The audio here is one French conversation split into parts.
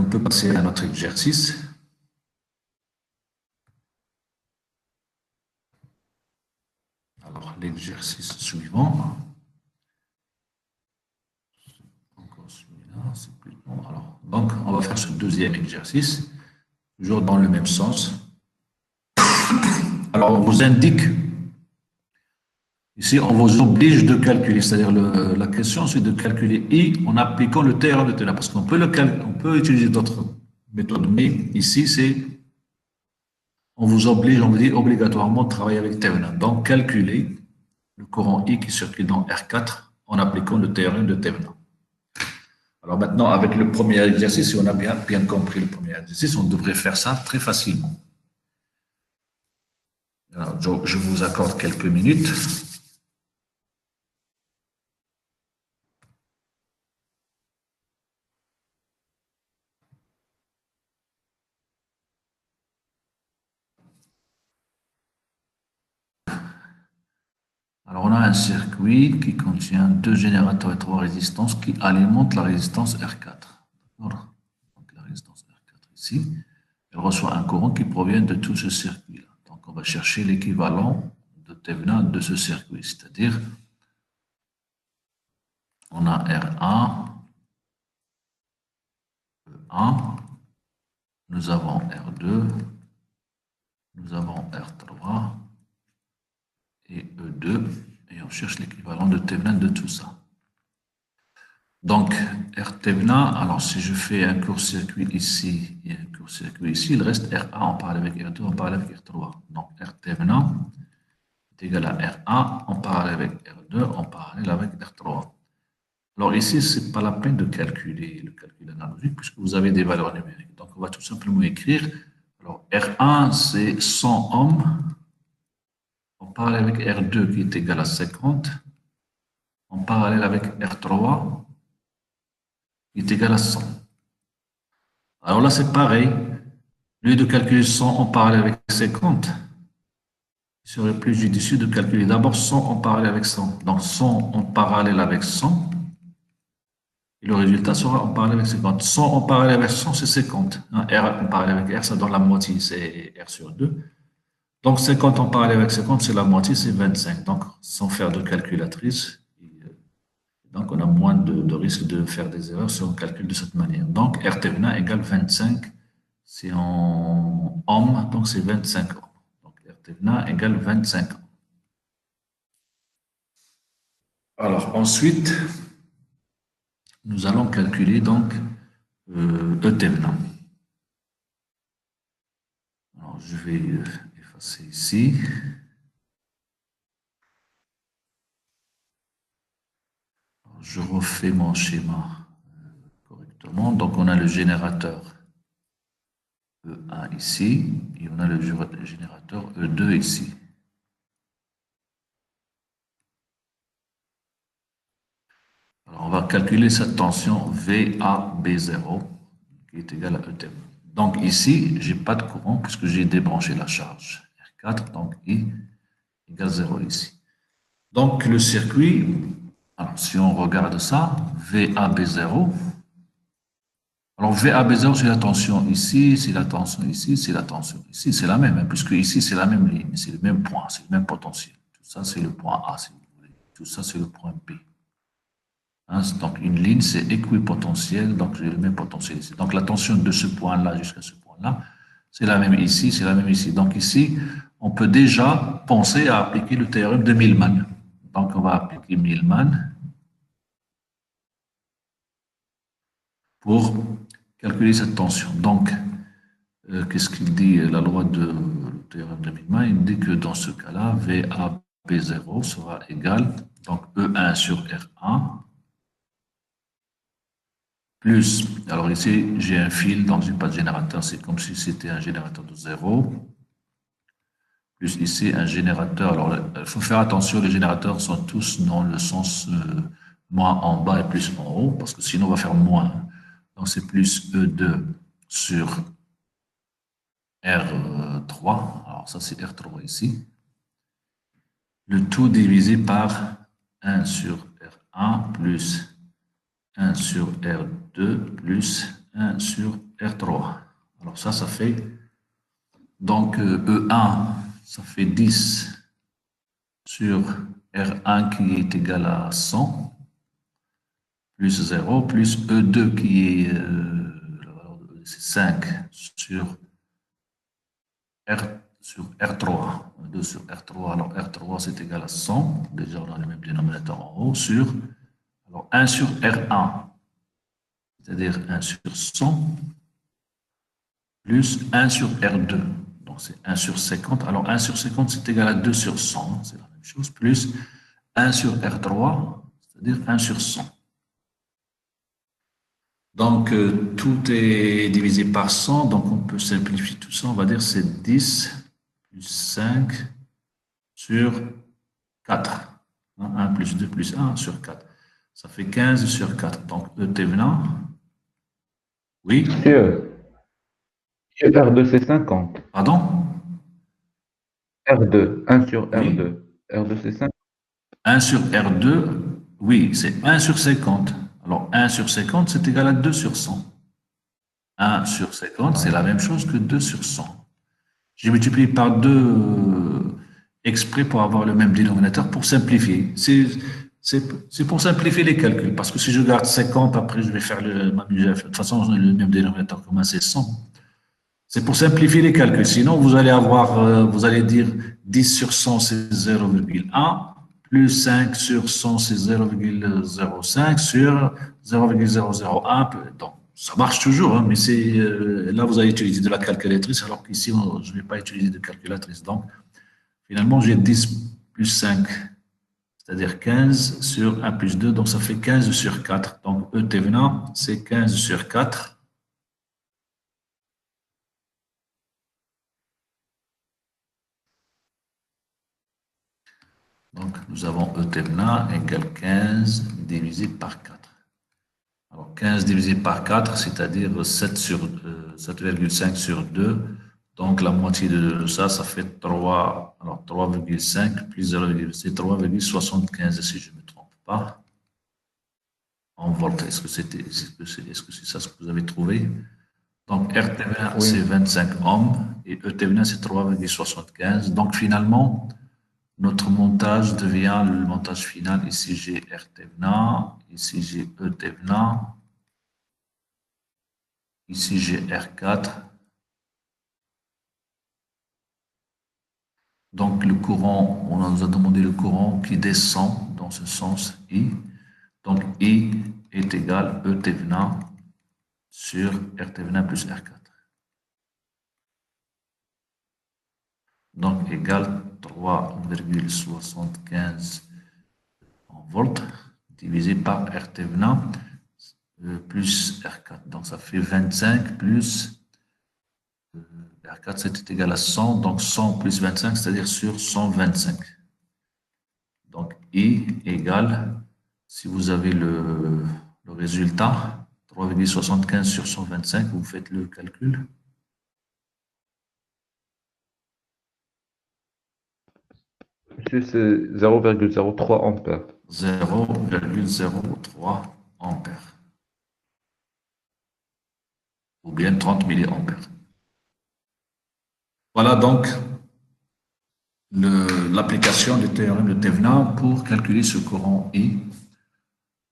on peut passer à notre exercice. Alors, l'exercice suivant. Encore celui-là, c'est plus long. Alors, donc, on va faire ce deuxième exercice, toujours dans le même sens. Alors, on vous indique, ici, on vous oblige de calculer, c'est-à-dire la question, c'est de calculer I en appliquant le théorème de Taylor, parce qu'on peut, on peut utiliser d'autres méthodes, mais ici, c'est, on vous oblige, on vous dit obligatoirement de travailler avec Thévenin. Donc, calculer le courant I qui circule dans R4 en appliquant le théorème de Thévenin. Alors maintenant, avec le premier exercice, si on a bien compris le premier exercice, on devrait faire ça très facilement. Alors, je vous accorde quelques minutes. Alors, on a un circuit qui contient 2 générateurs et 3 résistances qui alimentent la résistance R4. Donc, la résistance R4 ici, elle reçoit un courant qui provient de tout ce circuit-là. Donc, on va chercher l'équivalent de Thévenin de ce circuit, c'est-à-dire, on a R1, E1, nous avons R2, nous avons R3 et E2, et on cherche l'équivalent de Thévenin de tout ça. Donc, R Thévenin, alors si je fais un court-circuit ici et un court-circuit ici, il reste R1, on parle avec R2, on parle avec R3. Donc, R Thévenin est égal à R1, on parle avec R2, on parle avec R3. Alors ici, ce n'est pas la peine de calculer le calcul analogique puisque vous avez des valeurs numériques. Donc, on va tout simplement écrire. Alors, R1, c'est 100 ohms. On parle avec R2 qui est égal à 50. En parallèle avec R3 qui est égal à 100. Alors là, c'est pareil. Au lieu de calculer 100 en parallèle avec 50, il serait plus judicieux de calculer d'abord 100 en parallèle avec 100. Donc 100 en parallèle avec 100. Et le résultat sera en parallèle avec 50. 100 en parallèle avec 100, c'est 50. R en parallèle avec R, ça donne la moitié, c'est R sur 2. Donc 50 en parallèle avec 50, c'est la moitié, c'est 25. Donc sans faire de calculatrice, donc on a moins de risque de faire des erreurs si on calcule de cette manière. Donc R Thévenin égale 25, c'est en ohms, donc c'est 25 ohms. Donc R Thévenin égale 25 ohms. Alors ensuite, nous allons calculer donc E Thévenin. Alors je vais effacer ici. Alors, je refais mon schéma correctement. Donc on a le générateur E1 ici et on a le générateur E2 ici. Alors on va calculer cette tension VAB0 qui est égale à ET. Donc ici, je n'ai pas de courant puisque j'ai débranché la charge R4, donc I égale 0 ici. Donc le circuit, alors si on regarde ça, VAB0, alors VAB0 c'est la tension ici, c'est la tension ici, c'est la tension ici, c'est la même, hein, puisque ici c'est la même ligne, c'est le même point, c'est le même potentiel. Tout ça c'est le point A si vous voulez, tout ça c'est le point B. Hein, donc une ligne c'est équipotentiel, donc j'ai le même potentiel ici. Donc la tension de ce point-là jusqu'à ce point-là, c'est la même ici, c'est la même ici. Donc ici, on peut déjà penser à appliquer le théorème de Millman. Donc on va appliquer Millman pour calculer cette tension. Donc, qu'est-ce qu'il dit la loi de le théorème de Millman? Il dit que dans ce cas-là, VAB0 sera égal, donc E1 sur R1, plus, alors ici, j'ai un fil dans une patte générateur, c'est comme si c'était un générateur de 0, plus ici un générateur, alors il faut faire attention, les générateurs sont tous dans le sens moins en bas et plus en haut, parce que sinon on va faire moins. Donc c'est plus E2 sur R3, alors ça c'est R3 ici, le tout divisé par 1 sur R1 plus 1 sur R2 plus 1 sur R3. Alors ça fait, donc E1, ça fait 10 sur R1 qui est égal à 100, plus 0, plus E2 qui est 5 sur R3. 2 sur R3, alors R3 c'est égal à 100, déjà on a le même dénominateur en haut, sur, alors 1 sur R1, c'est-à-dire 1 sur 100, plus 1 sur R2, donc c'est 1 sur 50, alors 1 sur 50 c'est égal à 2 sur 100, c'est la même chose, plus 1 sur R3, c'est-à-dire 1 sur 100. Donc, tout est divisé par 100, donc on peut simplifier tout ça, on va dire c'est 10 plus 5 sur 4. 1 plus 2 plus 1 sur 4. Ça fait 15 sur 4. Donc, ET venant, oui. R2, c'est 50. Pardon? R2, 1 sur Oui. R2. R2, c'est 50. 1 sur R2, oui, c'est 1 sur 50. Alors, 1 sur 50, c'est égal à 2 sur 100. 1 sur 50, c'est la même chose que 2 sur 100. J'ai multiplié par 2 exprès pour avoir le même dénominateur pour simplifier. C'est pour simplifier les calculs. Parce que si je garde 50, après je vais faire de toute façon, le même dénominateur commun, c'est 100. C'est pour simplifier les calculs. Sinon, vous allez avoir, vous allez dire 10 sur 100, c'est 0,1, plus 5 sur 100, c'est 0,05 sur 0,001. Donc, ça marche toujours, hein, mais c'est là, vous allez utiliser de la calculatrice, alors qu'ici, je ne vais pas utiliser de calculatrice. Donc, finalement, j'ai 10 plus 5, c'est-à-dire 15 sur 1 plus 2, donc ça fait 15 sur 4. Donc, ET venant, c'est 15 sur 4. Donc, nous avons ET venant égale 15 divisé par 4. Alors, 15 divisé par 4, c'est-à-dire 7,5 sur 2. Donc, la moitié de ça, ça fait 3. Alors, 3,5 plus 0,5, c'est 3,75 si je ne me trompe pas. En volts, est-ce que c'est ça ce que vous avez trouvé? Donc, RT20, c'est 25 ohms et ET20, c'est 3,75. Donc, finalement, notre montage devient le montage final. Ici, j'ai RT venant, ici, j'ai ET venant, ici, j'ai R4. Donc, le courant, on nous a demandé le courant qui descend dans ce sens I. Donc, I est égal ET venant sur RT venant plus R4. Donc, égal 3,75 en volts divisé par RT venant plus R4. Donc, ça fait 25 plus R4, c'est égal à 100. Donc, 100 plus 25, c'est-à-dire sur 125. Donc, I égale, si vous avez le résultat, 3,75 sur 125, vous faites le calcul. C'est 0,03 ampères. 0,03 ampères. Ou bien 30 milliampères. Voilà donc l'application du théorème de Thévenin pour calculer ce courant I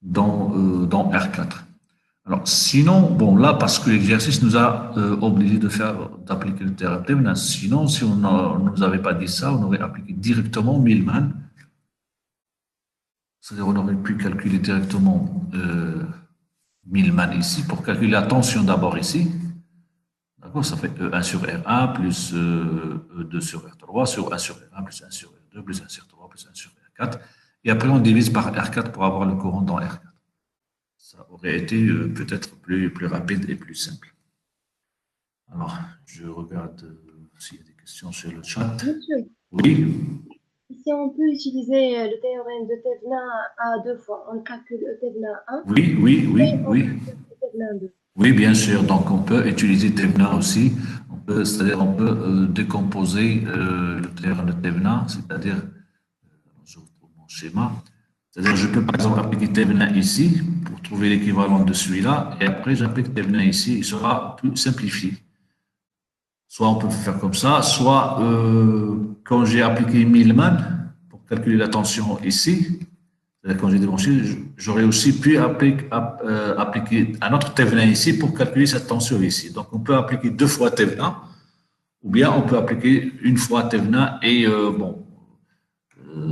dans R4. Alors, sinon, bon, là, parce que l'exercice nous a obligé d'appliquer le théorème de Thévenin. Sinon, si on ne nous avait pas dit ça, on aurait appliqué directement Millman. C'est-à-dire, on aurait pu calculer directement Millman ici, pour calculer la tension d'abord ici. D'accord, ça fait E1 sur R1 plus E2 sur R3 sur 1 sur R1 plus 1 sur R2 plus 1 sur R3 plus 1 sur R4. Et après, on divise par R4 pour avoir le courant dans R4. Ça aurait été peut-être plus rapide et plus simple. Alors, je regarde s'il y a des questions sur le chat. Monsieur, Oui, si on peut utiliser le théorème de Thévenin à deux fois, on calcule Thévenin 1 oui. et on calcule Thévenin 2. Oui, bien sûr. Donc, on peut utiliser Thévenin aussi. C'est-à-dire, on peut décomposer le théorème de Thévenin, c'est-à-dire, je retrouve mon schéma. C'est-à-dire, je peux par exemple appliquer Thévenin ici pour trouver l'équivalent de celui-là, et après j'applique Thévenin ici, il sera plus simplifié. Soit on peut faire comme ça, soit quand j'ai appliqué Millman pour calculer la tension ici, c'est-à-dire quand j'ai débranché, j'aurais aussi pu appliquer un autre Thévenin ici pour calculer cette tension ici. Donc on peut appliquer 2 fois Thévenin, ou bien on peut appliquer une fois Thévenin et bon.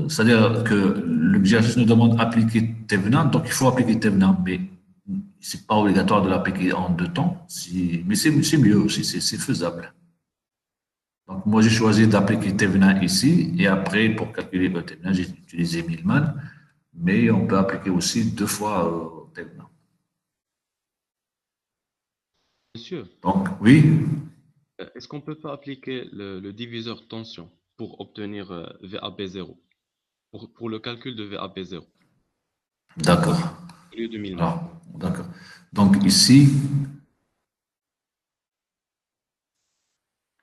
C'est-à-dire que l'exercice nous demande d'appliquer Thévenin, donc il faut appliquer Thévenin, mais ce n'est pas obligatoire de l'appliquer en 2 temps, mais c'est mieux aussi, c'est faisable. Donc moi j'ai choisi d'appliquer Thévenin ici, et après pour calculer le Thévenin, j'ai utilisé Millman, mais on peut appliquer aussi 2 fois Thévenin. Monsieur, Donc oui, est-ce qu'on ne peut pas appliquer le diviseur tension pour obtenir VAP0, pour le calcul de VAP0 d'accord. au lieu de 1000 Alors, d'accord. Donc ici,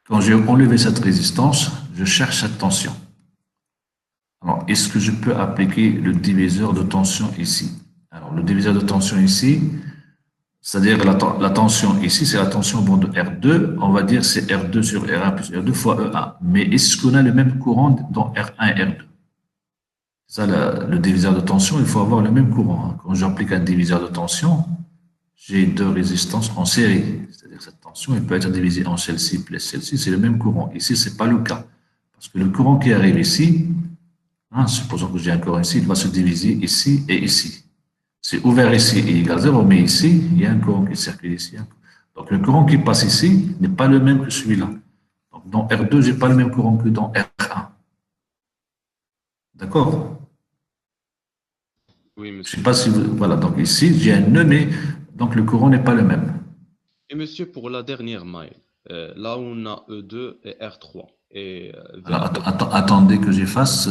quand j'ai enlevé cette résistance, je cherche cette tension. Alors, est-ce que je peux appliquer le diviseur de tension ici? Alors, le diviseur de tension ici, c'est-à-dire la tension ici, c'est la tension au bord de R2. On va dire c'est R2 sur R1 plus R2 fois E1. Mais est-ce qu'on a le même courant dans R1 et R2? Ça, le diviseur de tension, il faut avoir le même courant. Quand j'applique un diviseur de tension, j'ai 2 résistances en série. C'est-à-dire que cette tension, elle peut être divisée en celle-ci plus celle-ci, c'est le même courant. Ici, ce n'est pas le cas. Parce que le courant qui arrive ici, supposons que j'ai un courant ici, il va se diviser ici et ici. C'est ouvert ici et égal 0, mais ici, il y a un courant qui circule ici. Donc le courant qui passe ici n'est pas le même que celui-là. Donc dans R2, je n'ai pas le même courant que dans R1. D'accord? Oui, Je ne monsieur. sais pas si vous... Voilà, donc ici, j'ai un nœud, mais donc le courant n'est pas le même. Et monsieur, pour la dernière maille, là où on a E2 et R3, et Alors, VAP, attendez que j'efface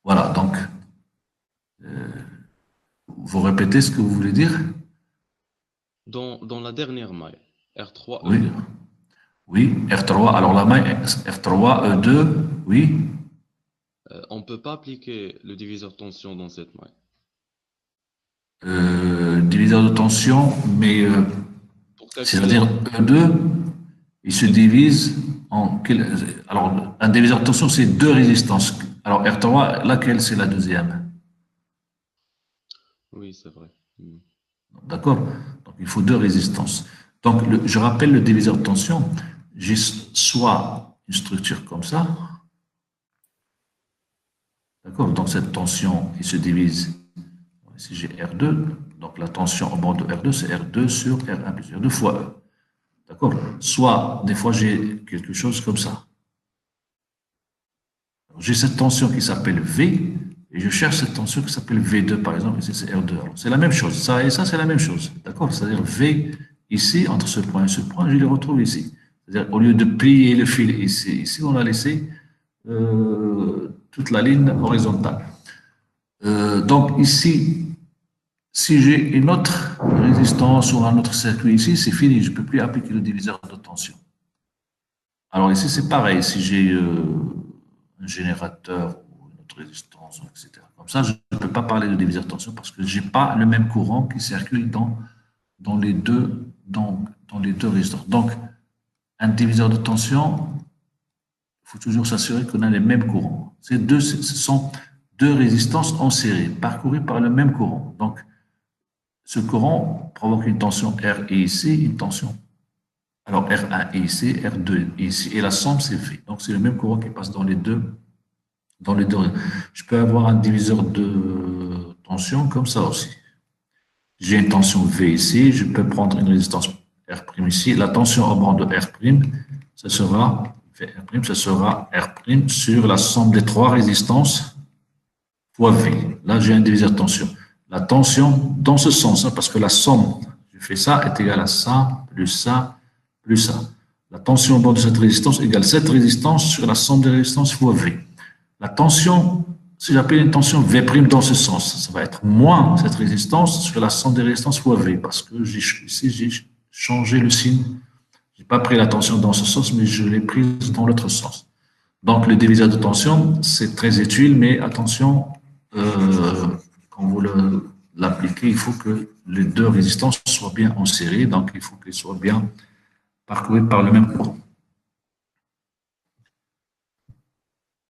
Voilà, donc, vous répétez ce que vous voulez dire? dans la dernière maille, R3, Oui. E2, Oui, R3. Alors la maille R3, E2, oui. on ne peut pas appliquer le diviseur tension dans cette maille. Diviseur de tension, mais Pour calculer c'est-à-dire E2, il se divise en... Alors, un diviseur de tension, c'est 2 résistances. Alors R3, laquelle c'est la deuxième? Oui, c'est vrai. D'accord? Donc il faut 2 résistances. Donc je rappelle le diviseur de tension, j'ai soit une structure comme ça, d'accord? Donc cette tension qui se divise, ici j'ai R2, donc la tension au bord de R2, c'est R2 sur R1 plus R2 fois E. D'accord? Soit, des fois, j'ai quelque chose comme ça. J'ai cette tension qui s'appelle V, et je cherche cette tension qui s'appelle V2, par exemple, ici c'est R2. C'est la même chose. Ça et ça, c'est la même chose. D'accord? C'est-à-dire V, ici, entre ce point et ce point, je le retrouve ici. C'est-à-dire, au lieu de plier le fil ici, on a laissé toute la ligne horizontale. Donc, ici, si j'ai une autre résistance ou un autre circuit ici, c'est fini, je ne peux plus appliquer le diviseur de tension. Alors ici, c'est pareil, si j'ai un générateur ou une autre résistance, etc. Comme ça, je ne peux pas parler de diviseur de tension parce que je n'ai pas le même courant qui circule dans les deux résistances. Donc, un diviseur de tension, il faut toujours s'assurer qu'on a les mêmes courants. Ce sont 2 résistances en série, parcourues par le même courant. Donc, ce courant provoque une tension R ici, une tension. Alors R1 ici, R2 ici, et la somme c'est V. Donc c'est le même courant qui passe dans les deux. Je peux avoir un diviseur de tension comme ça aussi. J'ai une tension V ici, je peux prendre une résistance R' ici. La tension au bord de R', ce sera VR', ce sera R' sur la somme des 3 résistances fois V. Là, j'ai un diviseur de tension. La tension dans ce sens, parce que la somme, je fais ça, est égale à ça, plus ça, plus ça. La tension au bord de cette résistance égale cette résistance sur la somme des résistances fois V. La tension, si j'appelle une tension V' dans ce sens, ça va être moins cette résistance sur la somme des résistances fois V, parce que ici, j'ai changé le signe. Je n'ai pas pris la tension dans ce sens, mais je l'ai prise dans l'autre sens. Donc, le diviseur de tension, c'est très utile, mais attention, quand vous l'appliquez, il faut que les deux résistances soient bien en série, donc il faut qu'elles soient bien parcourues par le même courant.